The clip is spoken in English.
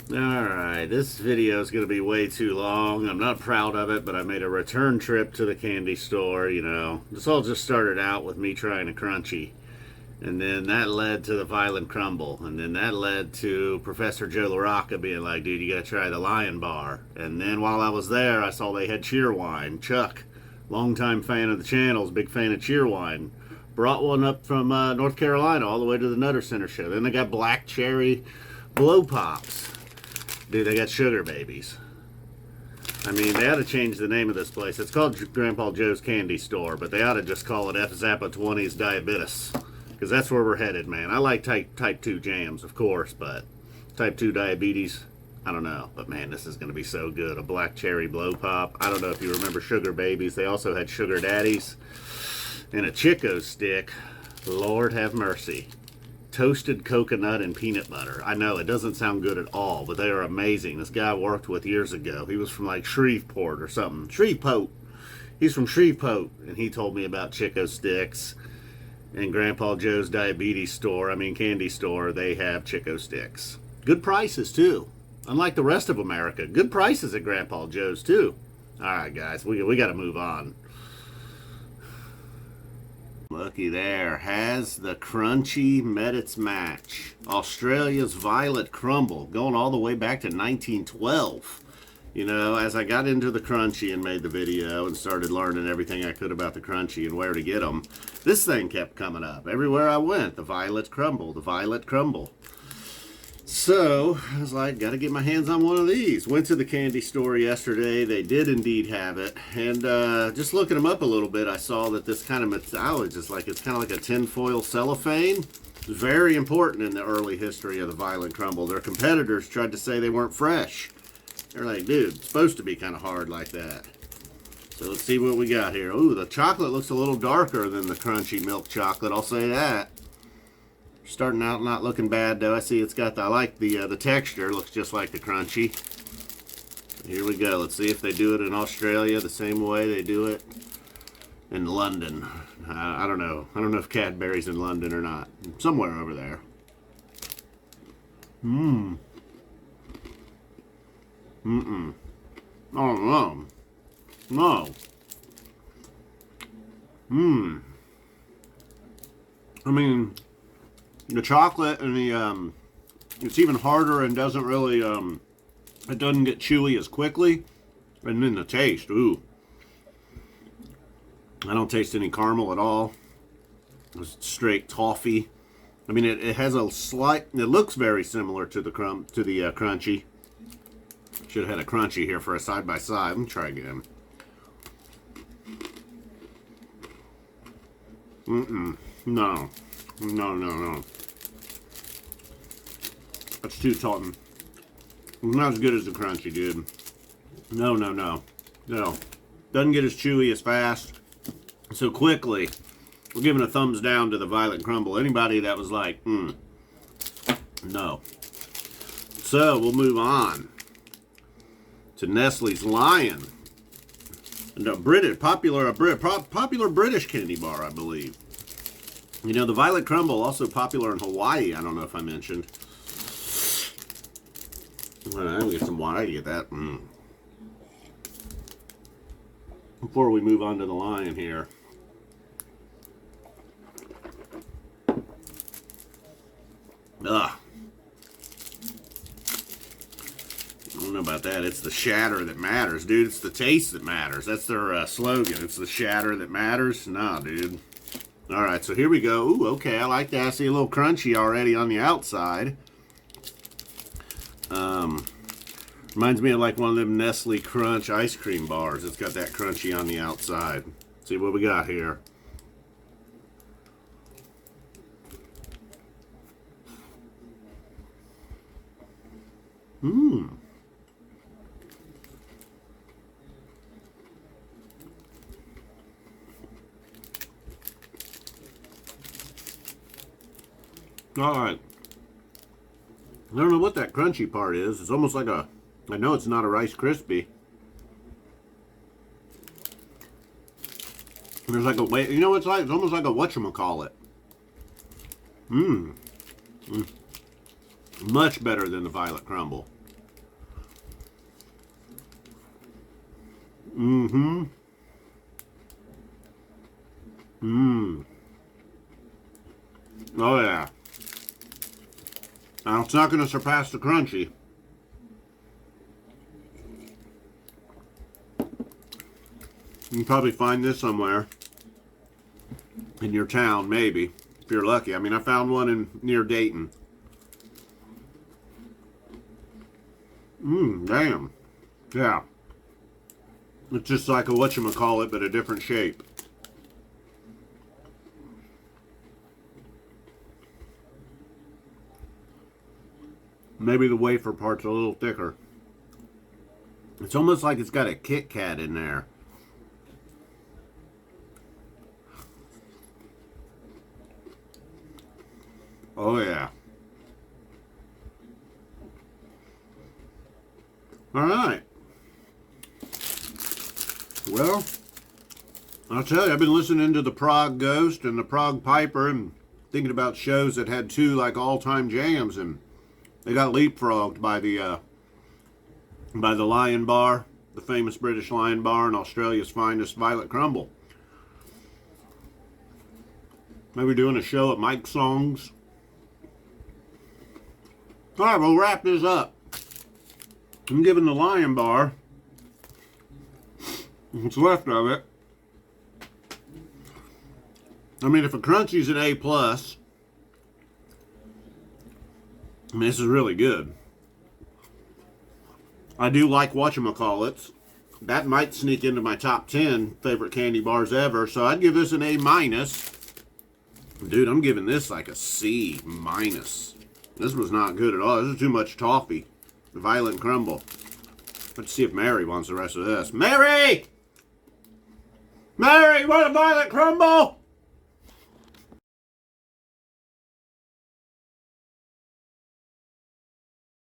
Alright, this video is going to be way too long. I'm not proud of it, but I made a return trip to the candy store, you know. This all just started out with me trying a Crunchy. And then that led to the Violent Crumble. And then that led to Professor Joe LaRocca being like, dude, you got to try the Lion Bar. And then while I was there, I saw they had Cheerwine. Chuck, longtime fan of the channels, big fan of Cheerwine, brought one up from North Carolina all the way to the Nutter Center show. Then they got Black Cherry Blow Pops. Dude, they got sugar babies. I mean, they ought to change the name of this place. It's called Grandpa Joe's Candy Store, but they ought to just call it F Zappa 20's Diabetes. Because that's where we're headed, man. I like type 2 jams, of course, but type 2 diabetes, I don't know. But man, this is going to be so good. A Black Cherry Blow Pop. I don't know if you remember Sugar Babies. They also had Sugar Daddies. And a Chico Stick. Lord have mercy. Toasted coconut and peanut butter. I know it doesn't sound good at all, but they are amazing. This guy I worked with years ago. He was from like Shreveport or something. Shreveport. He's from Shreveport, and he told me about Chico Sticks. And Grandpa Joe's Diabetes Store, candy store, they have Chico Sticks. Good prices too. Unlike the rest of America, good prices at Grandpa Joe's too. All right, guys, we got to move on. Looky there, has the Crunchy met its match. Australia's Violet Crumble, going all the way back to 1912. You know, as I got into the Crunchy and made the video and started learning everything I could about the Crunchy and where to get them, this thing kept coming up. Everywhere I went, the Violet Crumble, the Violet Crumble. So, I was like, got to get my hands on one of these. Went to the candy store yesterday. They did indeed have it. And just looking them up a little bit, I saw that this kind of metallic, it's kind of like a tinfoil cellophane. Very important in the early history of the Violet Crumble. Their competitors tried to say they weren't fresh. They're like, dude, it's supposed to be kind of hard like that. So let's see what we got here. Ooh, the chocolate looks a little darker than the Crunchy milk chocolate, I'll say that. Starting out not looking bad though. I see it's got I like the texture. Looks just like the Crunchy. Here we go. Let's see if they do it in Australia the same way they do it in London. I don't know. I don't know if Cadbury's in London or not. Somewhere over there. Oh no. No. I mean, the chocolate and the it's even harder and doesn't really it doesn't get chewy as quickly. And then the taste, ooh, I don't taste any caramel at all. It's straight toffee. I mean, it has a slight, it looks very similar to the Crunchy. Should have had a Crunchy here for a side by side. Let me try again. No. No. That's too taut. Not as good as the Crunchy, dude. No. Doesn't get as chewy as fast. So quickly. We're giving a thumbs down to the Violet Crumble. Anybody that was like, no. So we'll move on to Nestle's Lion. And a popular British candy bar, I believe. You know, the Violet Crumble, also popular in Hawaii. I don't know if I mentioned. All right, let me get some water. I can get that. Before we move on to the Lion here. Ugh. I don't know about that. It's the shatter that matters, dude. It's the taste that matters. That's their slogan. It's the shatter that matters. Nah, dude. All right, so here we go. Ooh, okay, I like that. I see a little Crunchy already on the outside. Reminds me of like one of them Nestle Crunch ice cream bars. It's got that Crunchy on the outside. Let's see what we got here. All right. I don't know what that Crunchy part is. It's almost like I know it's not a Rice Krispie. There's like a, you know what it's like? It's almost like a whatchamacallit. Much better than the Violet Crumble. Mm-hmm. Mmm. Oh yeah. Now it's not going to surpass the crunchy. You can probably find this somewhere in your town, maybe, if you're lucky. I mean, I found one near Dayton. Damn. Yeah. It's just like a whatchamacallit, but a different shape. Maybe the wafer part's a little thicker. It's almost like it's got a Kit Kat in there. Oh yeah. All right. Well, I'll tell you, I've been listening to the Prague Ghost and the Prague Piper and thinking about shows that had two like all-time jams, and they got leapfrogged by the Lion Bar, the famous British Lion Bar, and Australia's finest Violet Crumble. Maybe doing a show at Mike's Songs. All right, we'll wrap this up. I'm giving the Lion Bar what's left of it. I mean, if a crunchy's an A+, I mean, this is really good. I do like whatchamacallits. That might sneak into my top 10 favorite candy bars ever, so I'd give this an A-. Dude, I'm giving this like a C-. This was not good at all. This is too much toffee. The Violet Crumble. Let's see if Mary wants the rest of this. Mary! Mary, you want a Violet Crumble?